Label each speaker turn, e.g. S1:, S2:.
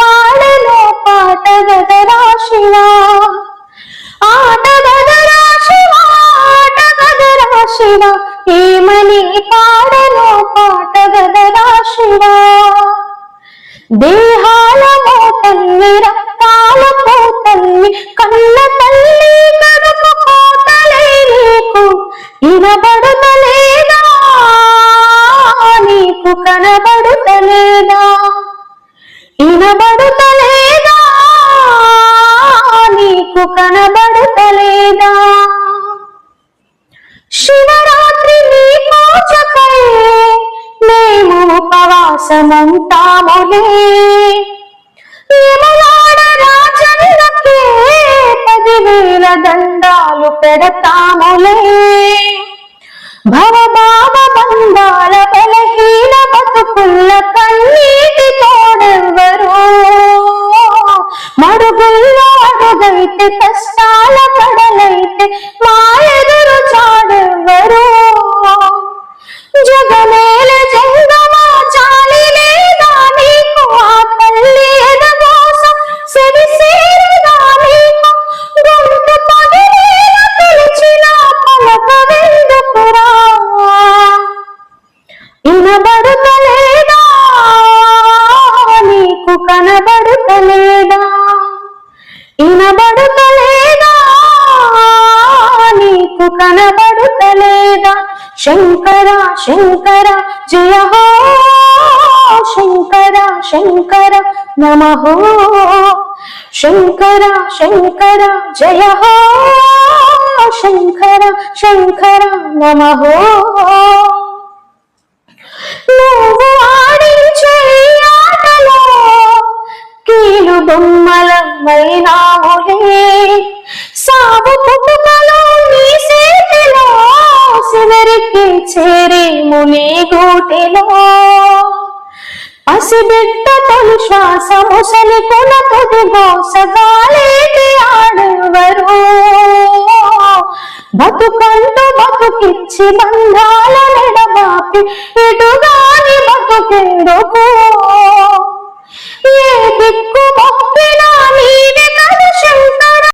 S1: పాడలో పాట గదరా శివా, ఆట గదరా శివా, ఆట గదరా శివా, ఏమని పాడలో పాట గదరా శివా. దేహాల మోతల్ని రక్తాల పోతల్ని కన్న తల్లి కడుపు కోతలే నీకు వినబడుతలేదా, నీకు కనబడుతలేదా, వినబడుతలేదా, నీకు కనబడుతలేదా. శివరాత్రి నీ పూజకై మేము ఉపవాసముంటాములే, యములాడ రాజన్నకే 10,000 దండాలు పెడతాములే. భవభావ బంధాల బలహీన బతుకుల్ల కన్నీటి తోడెవ్వరు, మడుగుల్లో అడుగైతే కష్టాల కడలైతే మా ఎదురు చాడెవ్వరు. జగమేల జంగమా చాలి లేదా నీకు, ఆ తల్లి ఎదగోసం సెవిసేరదా నీకు, గొంతు పగిలేలా పిలిచిన పలకవెందుకురా, వినబడుతలేదా, నీకు కనబడుతలేదా, వినబడుతలేదా, నీకు కనబడుతలేదా. శంకర శంకర జయ హో, శంకర శంకర నమః, శంకర శంకర జయ హో, శంకర శంకర నమః. నువ్వు ఆడించే ఆటలో కీలు బొమ్మలమైనాములే, సాగు పుట్టుకలో నీ చేతిలో చివరికి చేరేము నీ గూటిలో. పసిబిడ్డ తొలి శ్వాస ముసలి కొన తుది మోసగాలేటి ఆడెవ్వరు, బతుకంటూ బతుకిచ్చి బంధాల నెడబాపి ఎటుగాని బతుకెందుకు, ఏ దిక్కు మొక్కినా నీవే కదా శంకర.